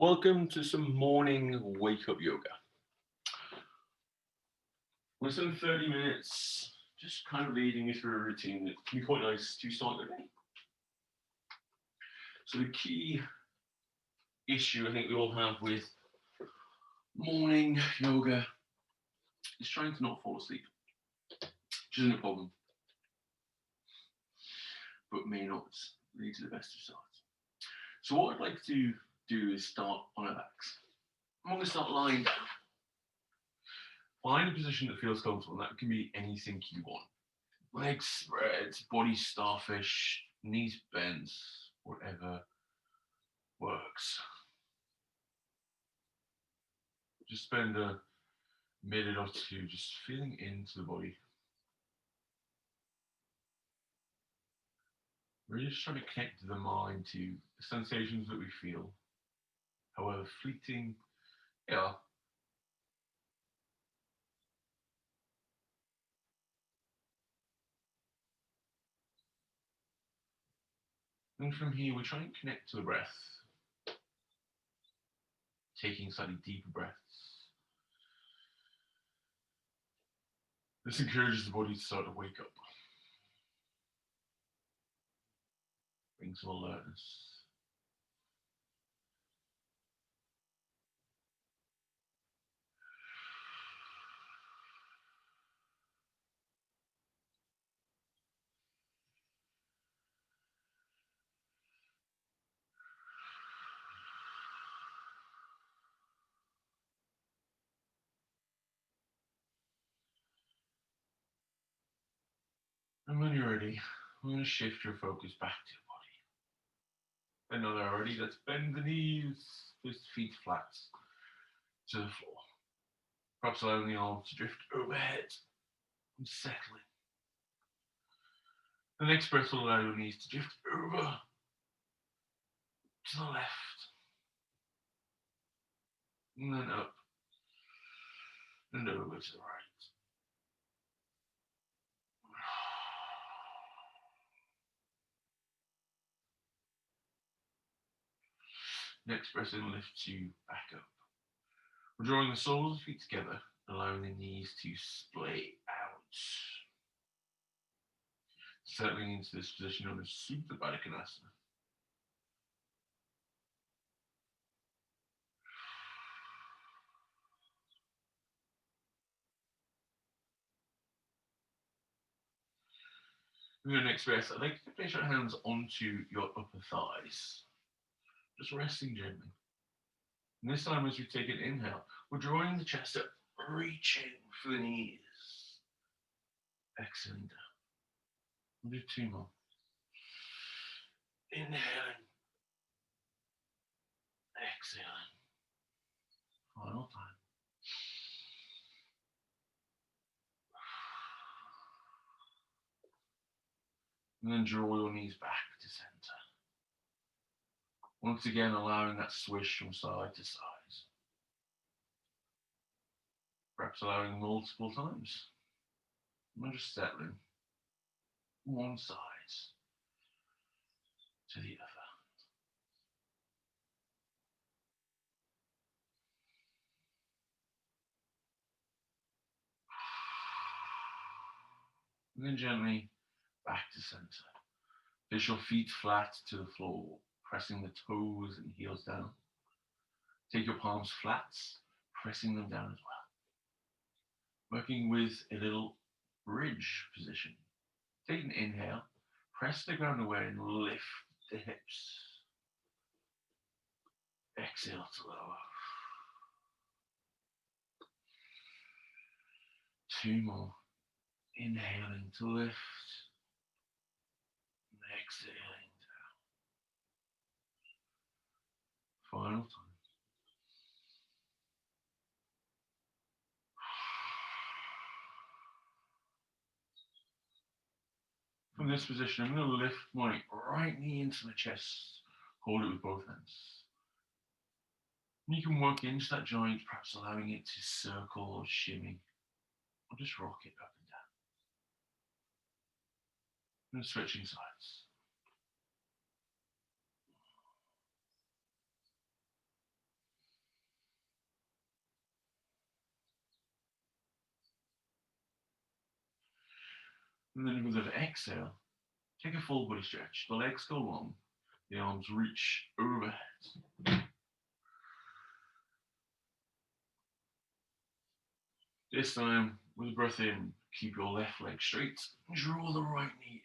Welcome to some morning wake up yoga. We're spend 30 minutes just kind of leading you through a routine that can be quite nice to start the day. So, the key issue I think we all have with morning yoga is trying to not fall asleep, which isn't a problem, but may not lead to the best of starts. So, what I'd like to do is start on our backs. I'm going to start lying down. Find a position that feels comfortable, and that can be anything you want. Legs spread, body starfish, knees bent, whatever works. Just spend a minute or two just feeling into the body. We're just trying to connect the mind to the sensations that we feel, however fleeting they are. And from here, we try and connect to the breath, taking slightly deeper breaths. This encourages the body to start to wake up, bring some alertness. And when you're ready, I'm going to shift your focus back to your body. Another already, let's bend the knees, lift feet flat to the floor. Perhaps allowing the arms to drift overhead and settling. The next breath will allow your knees to drift over to the left, and then up and over to the right. Next breath in lifts you back up. We're drawing the soles of the feet together, allowing the knees to splay out. Settling into this position known as Supta Baddha Konasana. In your next breath, I'd like you to place your hands onto your upper thighs, just resting gently. And this time, as we take an inhale, we're drawing the chest up, reaching for the knees. Exhaling down. We'll do two more. Inhaling. Exhaling. Final time. And then draw your knees back to center. Once again, allowing that swish from side to side. Perhaps allowing multiple times. And just settling from one side to the other. And then gently back to center. Place your feet flat to the floor, pressing the toes and heels down. Take your palms flat, pressing them down as well. Working with a little bridge position. Take an inhale, press the ground away and lift the hips. Exhale to lower. Two more. Inhaling to lift. And exhaling down. Final time. From this position, I'm going to lift my right knee into my chest. Hold it with both hands. And you can work into that joint, perhaps allowing it to circle or shimmy, or just rock it up and down. And switching sides. And then with an exhale, take a full body stretch. The legs go long, the arms reach overhead. This time, with a breath in, keep your left leg straight. Draw the right knee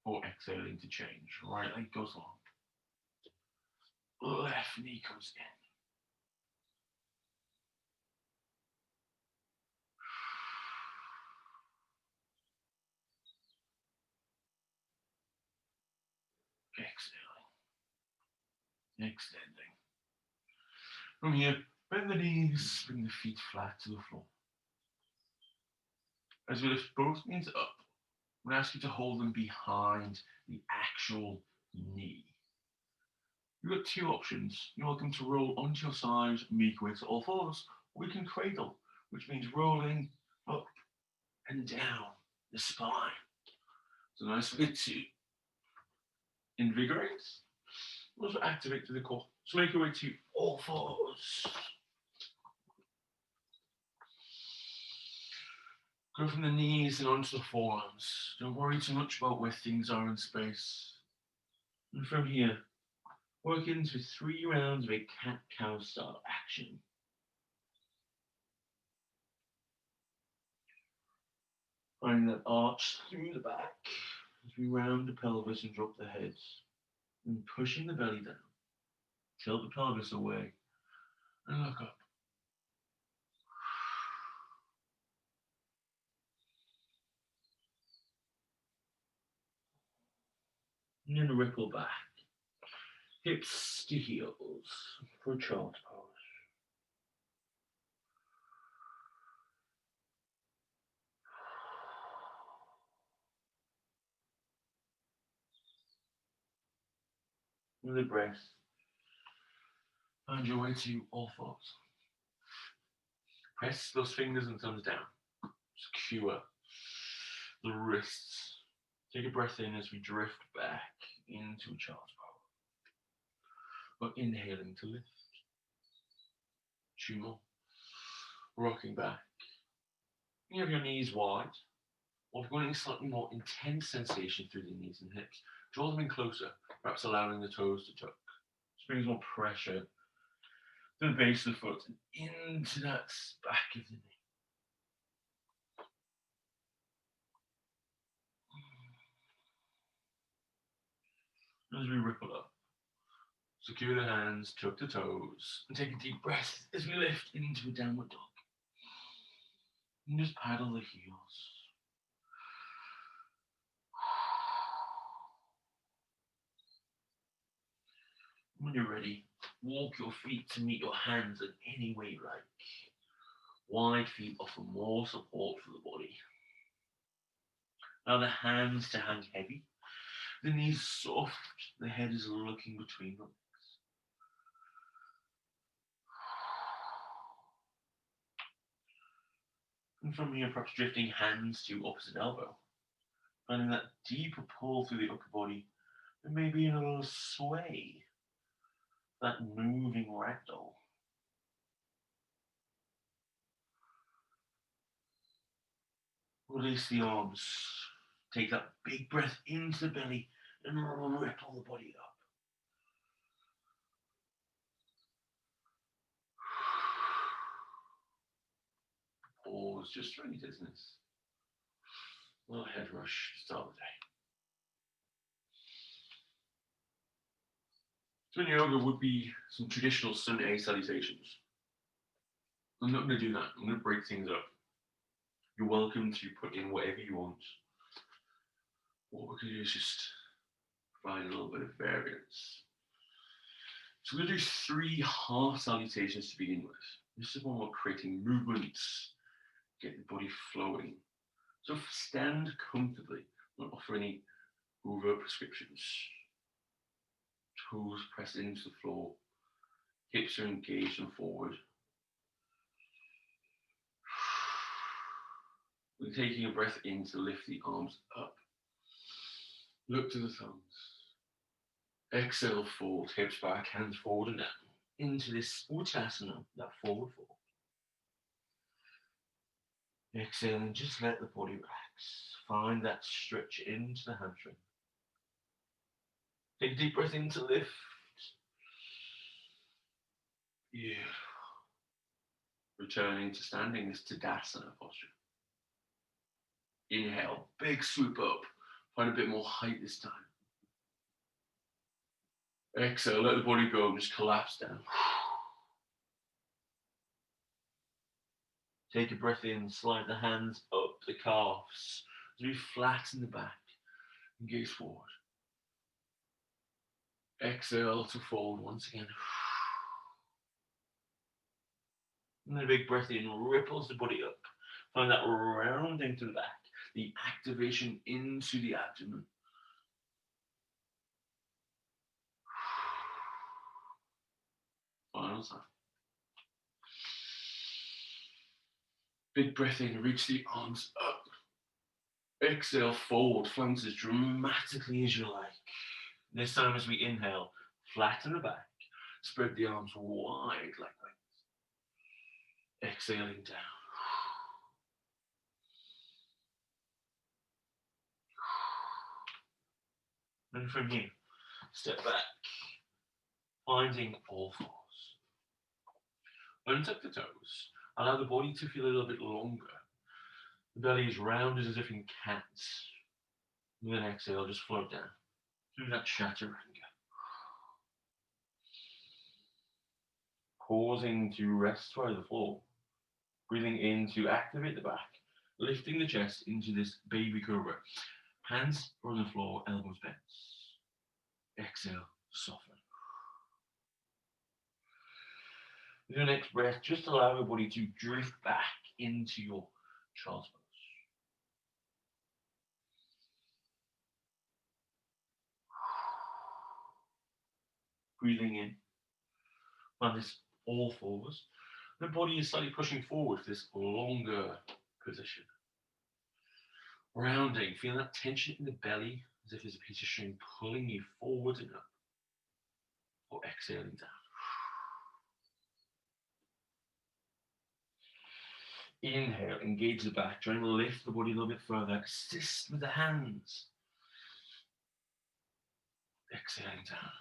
in. Or exhaling to change. Right leg goes long. Left knee comes in. Exhaling. Extending. From here, bend the knees, bring the feet flat to the floor. As we lift both knees up, I'm going to ask you to hold them behind the actual knee. You've got two options. You're welcome to roll onto your side, make your way to all fours, or we can cradle, which means rolling up and down the spine. It's a nice way to invigorate, also activate through the core. So make your way to all fours. Go from the knees and onto the forearms. Don't worry too much about where things are in space. And from here, work into 3 rounds of a cat-cow style action. Finding that arch through the back as we round the pelvis and drop the head. And pushing the belly down. Tilt the pelvis away and look up. And then ripple back. Hips to heels for a child's pose. With a breath, find your way to all fours. Press those fingers and thumbs down. Secure the wrists. Take a breath in as we drift back into a child's pose. But inhaling to lift. 2 more. Rocking back. You have your knees wide. Or if you're wanting slightly more intense sensation through the knees and hips, draw them in closer, perhaps allowing the toes to tuck. This brings more pressure to the base of the foot and into that back of the knee. As we ripple up, secure the hands, tuck the toes, and take a deep breath as we lift into a downward dog. And just paddle the heels. When you're ready, walk your feet to meet your hands in any way you like. Wide feet offer more support for the body. Allow the hands to hang heavy. The knees soft, the head is looking between them. And from here, perhaps drifting hands to opposite elbow. Finding that deeper pull through the upper body. And maybe a little sway. That moving ragdoll. Release the arms. Take that big breath into the belly and ripple the body up. Pause just for any dizziness. A little head rush to start the day. So in yoga would be some traditional Sun A salutations. I'm not going to do that. I'm going to break things up. You're welcome to put in whatever you want. What we can do is just find a little bit of variance. So we're going to do 3 half salutations to begin with. This is one about creating movements, get the body flowing. So stand comfortably, not offer any over prescriptions. Toes pressed into the floor, hips are engaged and forward. We're taking a breath in to lift the arms up. Look to the thumbs. Exhale, fold, hips back, hands forward and down. into this Uttasana, that forward fold. Exhale and just let the body relax. Find that stretch into the hamstring. Take a deep breath in to lift. Yeah. Returning to standing, this Tadasana posture. Inhale, big swoop up. Find a bit more height this time. Exhale, let the body go and just collapse down. Take a breath in, slide the hands up the calves. As we flatten the back and gaze forward. Exhale to fold once again. And then a big breath in, ripples the body up. Find that rounding to the back, the activation into the abdomen. Final time. Big breath in, reach the arms up. Exhale, fold, flanks as dramatically as you like. This time as we inhale, flatten the back, spread the arms wide like wings. Exhaling down. And from here, step back, finding all fours. Untuck the toes. Allow the body to feel a little bit longer. The belly is rounded as if in cats. And then exhale, just float down. Do that chaturanga. Pausing to rest by the floor. Breathing in to activate the back. Lifting the chest into this baby cobra. Hands are on the floor, elbows bent. Exhale, soften. With your next breath, just allow your body to drift back into your child's pose. Breathing in. Find this all fours. The body is slightly pushing forward for this longer position. Rounding, feeling that tension in the belly as if there's a piece of string pulling you forward and up. Or exhaling down. Inhale, engage the back, trying to lift the body a little bit further. Assist with the hands. Exhaling down.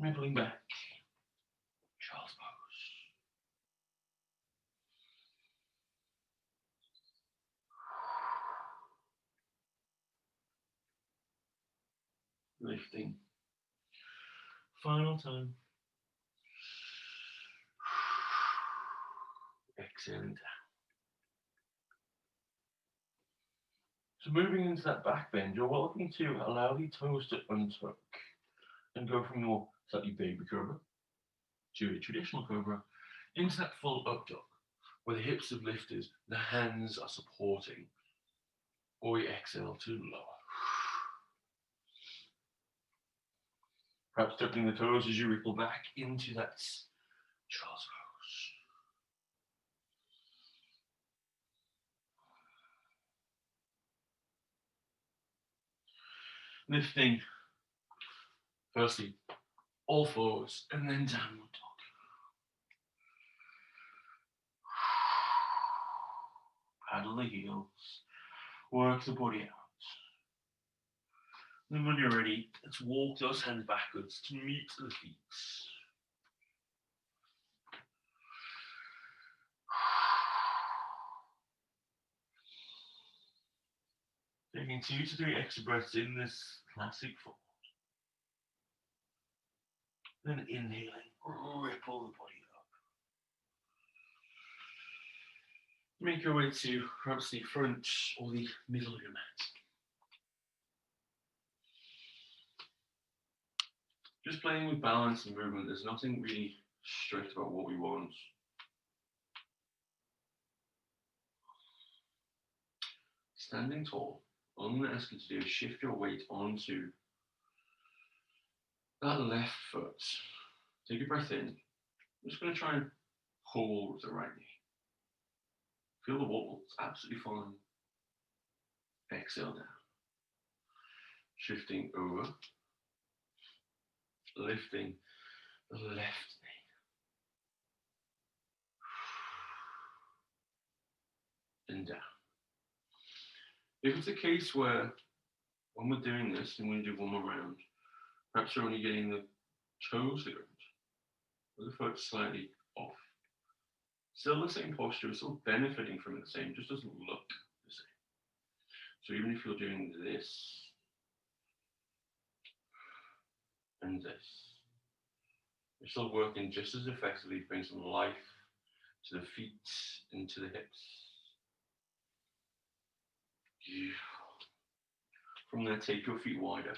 Rippling back. Child's pose. Lifting. Final time. Exhaling down. So moving into that back bend, you're welcome to allow the toes to untuck and go from your slightly baby cobra to a traditional cobra into that full up dog, where the hips have lifted, the hands are supporting, or you exhale to lower. Perhaps tucking the toes as you ripple back into that child's pose. Lifting, firstly, all fours, and then downward dog. Paddle the heels, work the body out. Then when you're ready, let's walk those hands backwards to meet the feet. Taking 2 to 3 extra breaths in this classic fold. Then inhaling, ripple the body up. Make your way to perhaps the front or the middle of your mat. Just playing with balance and movement. There's nothing really strict about what we want. Standing tall, all I'm going to ask you to do is shift your weight onto that left foot. Take a breath in. I'm just going to try and hold the right knee. Feel the wobble, it's absolutely fine. Exhale down. Shifting over. lifting the left knee and down. If it's a case where when we're doing this and we do one more round, perhaps you're only getting the toes to the ground, or the foot slightly off. Still the same posture, still benefiting from it the same, just doesn't look the same. So even if you're doing this and this, you're still working just as effectively to bring some life to the feet and to the hips. From there, take your feet wider.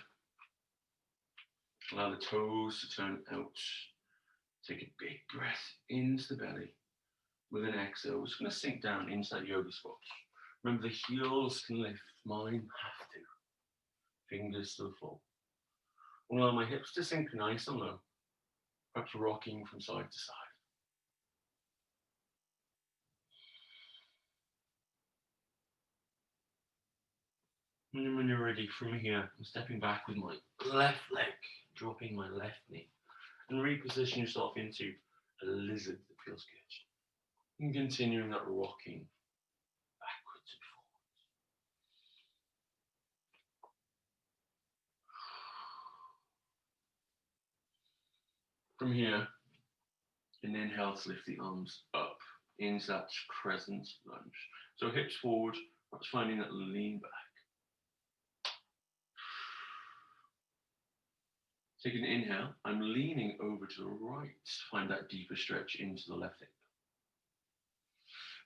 Allow the toes to turn out. Take a big breath into the belly. With an exhale, we're just going to sink down into that yoga spot. Remember, the heels can lift. Mine have to. Fingers to the floor. I allow my hips to sink nice and low, perhaps rocking from side to side. And then when you're ready, from here, I'm stepping back with my left leg, dropping my left knee, and reposition yourself into a lizard that feels good. And continuing that rocking backwards and forwards. From here, an inhale to lift the arms up into that crescent lunge. So hips forward, perhaps finding that lean back. Take an inhale, I'm leaning over to the right. Find that deeper stretch into the left hip.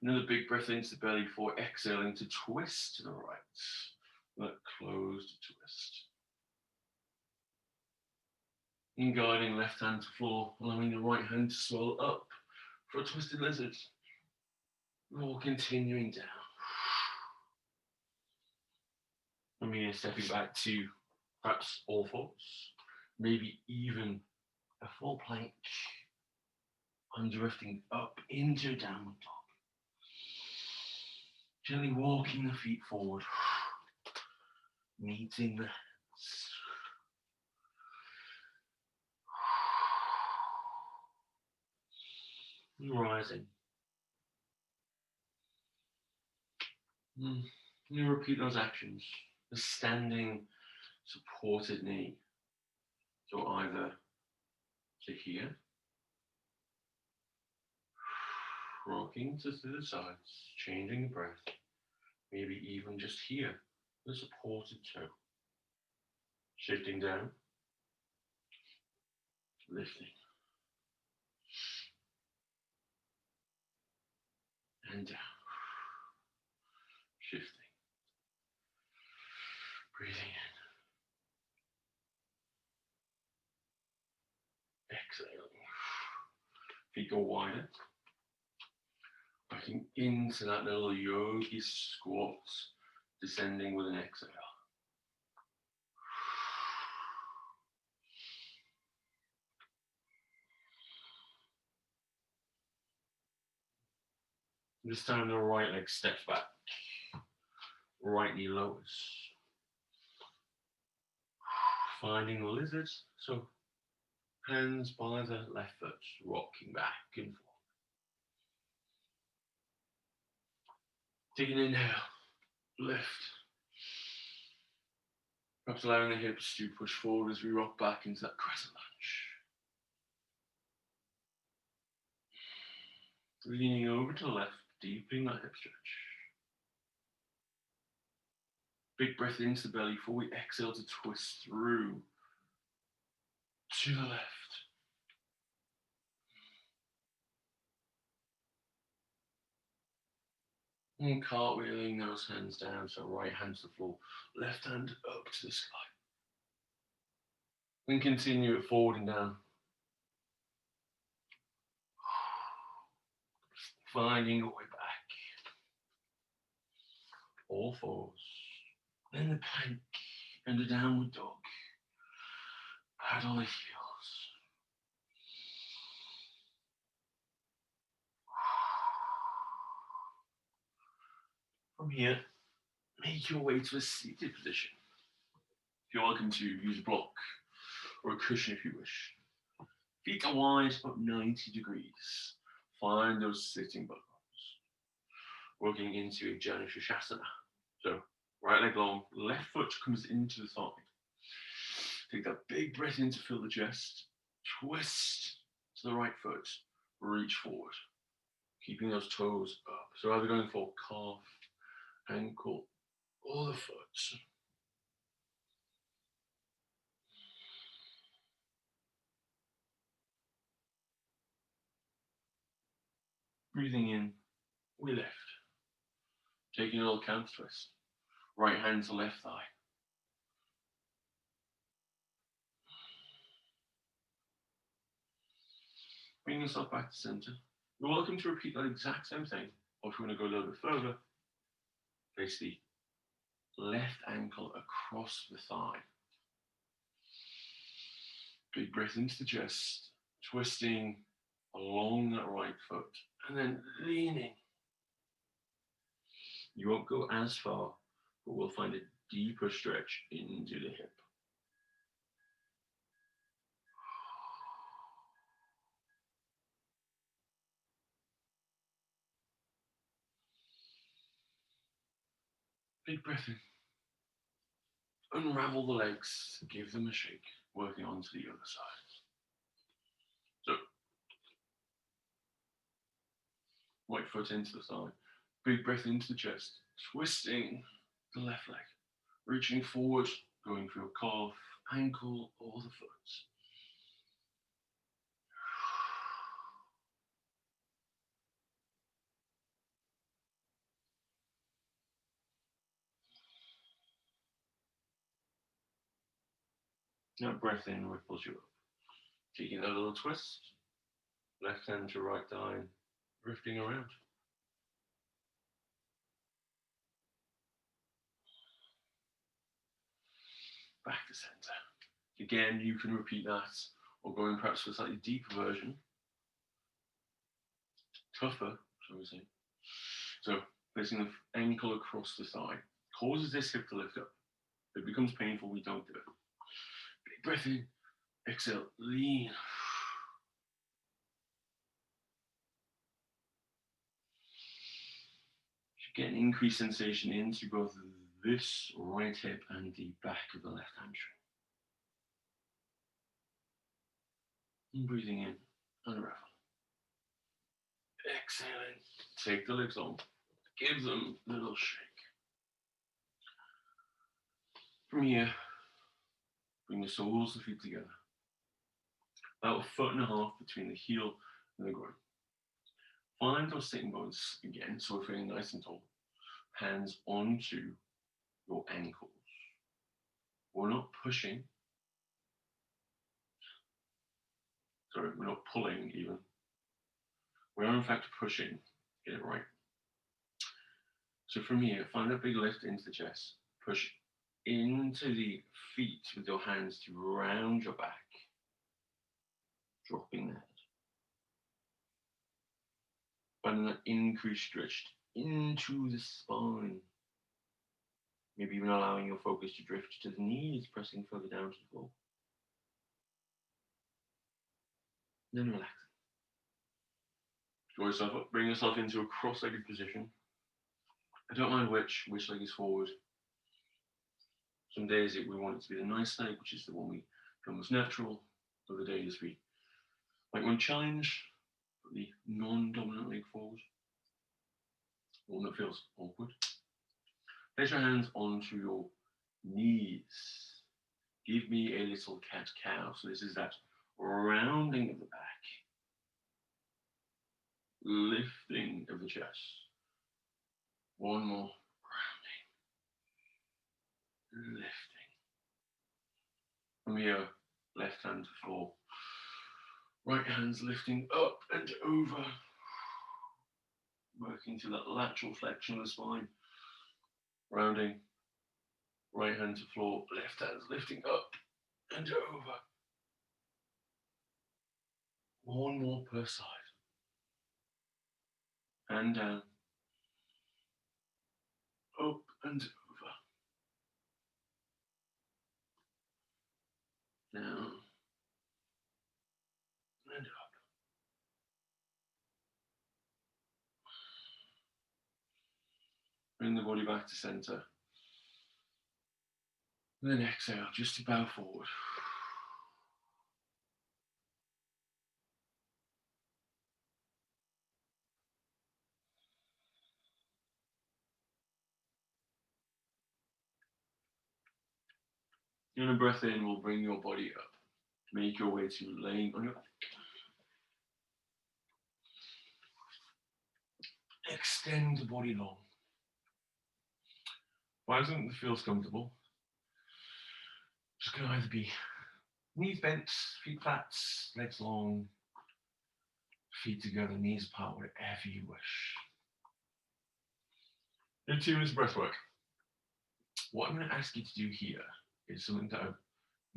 Another big breath into the belly before exhaling to twist to the right. That closed twist. And guiding left hand to floor, allowing the right hand to swell up for a twisted lizard. Or continuing down. From here, stepping back to perhaps all fours. Maybe even a full plank. I'm drifting up into downward dog. Gently walking the feet forward, meeting the hands. And rising. You repeat those actions. The standing supported knee. So either to here, rocking to the sides, changing the breath, maybe even just here, the supported toe. Shifting down, lifting, and down, shifting, breathing in, exhaling. Feet go wider, backing into that little yogi squat, descending with an exhale. This time the right leg steps back, right knee lowers. Finding the lizard, so hands by the left foot, rocking back and forth. Take an inhale, lift. Perhaps allowing the hips to push forward as we rock back into that crescent lunge. Leaning over to the left, deepening that hip stretch. Big breath into the belly before we exhale to twist through to the left. And cartwheeling those hands down, so right hand to the floor, left hand up to the sky. Then continue it forward and down. Finding your way back. All fours. Then the plank and the downward dog. Paddle the heels. From here, make your way to a seated position. You're welcome to use a block or a cushion if you wish. Feet are wide, about 90 degrees. Find those sitting bones. Working into a Janusasana. So, right leg long, left foot comes into the thigh. Take that big breath in to fill the chest. Twist to the right foot. Reach forward. Keeping those toes up. So either going for calf, ankle, or the foot. Breathing in, we lift. Taking a little calf twist. Right hand to left thigh. Bring yourself back to center. You're welcome to repeat that exact same thing, or if you want to go a little bit further, place the left ankle across the thigh. Big breath into the chest, twisting along that right foot, and then leaning. You won't go as far, but we'll find a deeper stretch into the hip. Big breath in. Unravel the legs, give them a shake, working onto the other side. So, right foot into the thigh, big breath into the chest, twisting the left leg, reaching forward, going for your calf, ankle, or the foot. Now breath in ripples you up. Taking a little twist, left hand to right thigh, drifting around. Back to center. Again, you can repeat that, or go in perhaps for a slightly deeper version. Tougher, shall we say. So, placing the ankle across the thigh causes this hip to lift up. If it becomes painful, we don't do it. Big breath in, exhale, lean. You get an increased sensation into both this right hip and the back of the left hamstring. And breathing in, unravel. Exhaling, take the legs on, give them a little shake. From here, bring the soles of the feet together. About 1.5 feet between the heel and the groin. Find those sitting bones again, so we're feeling nice and tall. Hands onto your ankles. We're not pushing. Sorry, we're not pulling even. We are in fact pushing. Get it right. So from here, find a big lift into the chest. Push into the feet with your hands to round your back. Dropping the head. Finding that increased stretch into the spine. Maybe even allowing your focus to drift to the knees, pressing further down to the floor. Then relax. Draw yourself up, bring yourself into a cross-legged position. I don't mind which leg is forward. Some days we want it to be the nice leg, which is the one we feel most natural. Other days we might want to challenge, put the non-dominant leg forward. One that feels awkward. Place your hands onto your knees. Give me a little cat-cow. So this is that rounding of the back. Lifting of the chest. One more. Rounding. Lifting. From here, left hand to floor. Right hand's lifting up and over. Working to that lateral flexion of the spine. Rounding. Right hand to floor. Left hand's lifting up and over. One more per side. And down. Up and over. Down. Bring the body back to center. And then exhale, just to bow forward. And a breath in will bring your body up. Make your way to laying on your back. Extend the body long. Find something that feels comfortable. Just going to either be knees bent, feet flat, legs long, feet together, knees apart, whatever you wish. In 2 minutes of breath work. What I'm going to ask you to do here is something that I've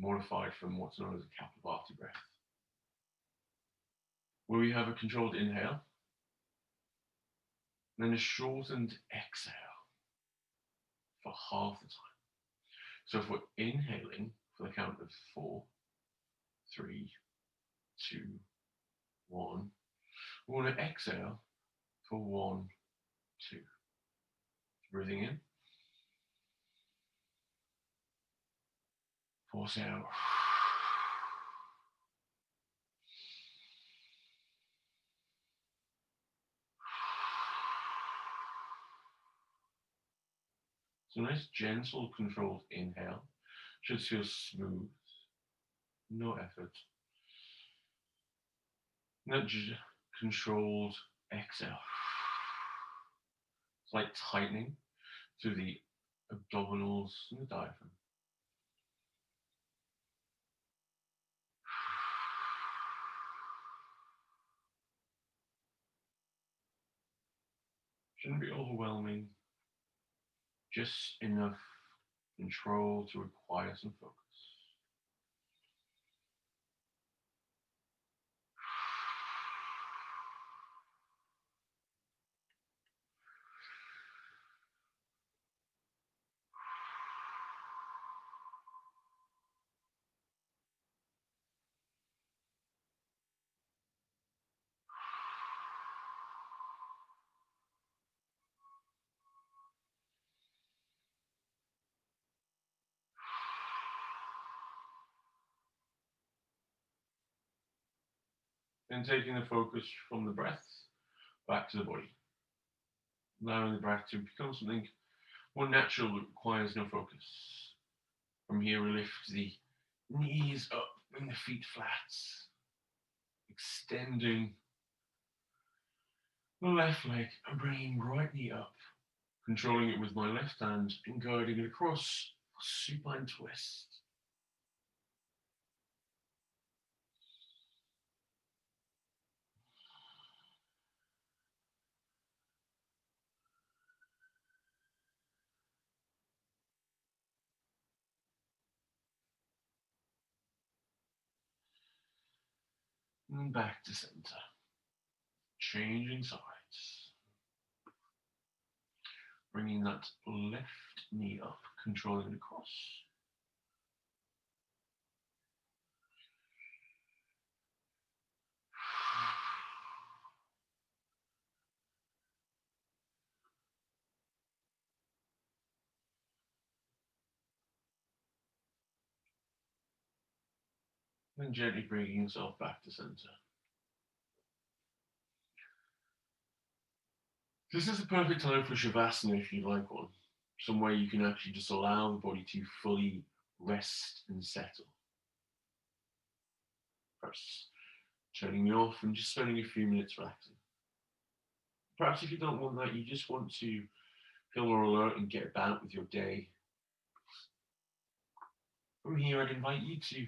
modified from what's known as a Kapalabhati breath, where we have a controlled inhale, and then a shortened exhale for half the time. So if we're inhaling for the count of 4, 3, 2, 1, we want to exhale for 1, 2. Breathing in, force out. So nice, gentle, controlled inhale. Should feel smooth, no effort. Not just controlled exhale. It's like tightening through the abdominals and the diaphragm. Shouldn't be overwhelming. Just enough control to require some focus. Then taking the focus from the breath back to the body. Allowing the breath to become something more natural that requires no focus. From here, we lift the knees up, bring the feet flat, extending the left leg and bringing right knee up, controlling it with my left hand and guiding it across a supine twist. And back to center. Changing sides. Bringing that left knee up, controlling it across. Then gently bringing yourself back to center. This is a perfect time for Shavasana if you'd like one. Somewhere you can actually just allow the body to fully rest and settle. Perhaps turning me off and just spending a few minutes relaxing. Perhaps if you don't want that, you just want to feel more alert and get about with your day. From here, I'd invite you to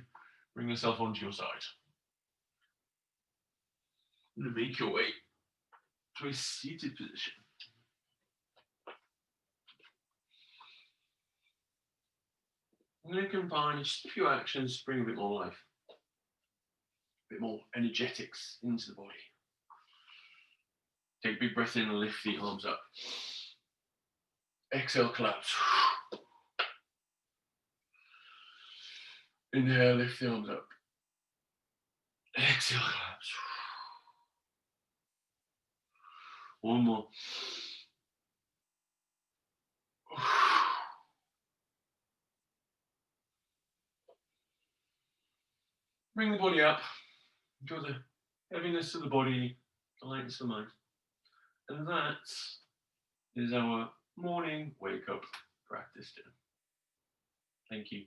bring yourself onto your side. And make your way to a seated position. I'm going to combine just a few actions to bring a bit more life, a bit more energetics into the body. Take a big breath in and lift the arms up. Exhale, collapse. Inhale, lift the arms up. Exhale, collapse. One more. Bring the body up. Draw the heaviness of the body, the lightness of the mind. And that is our morning wake up practice. Thank you.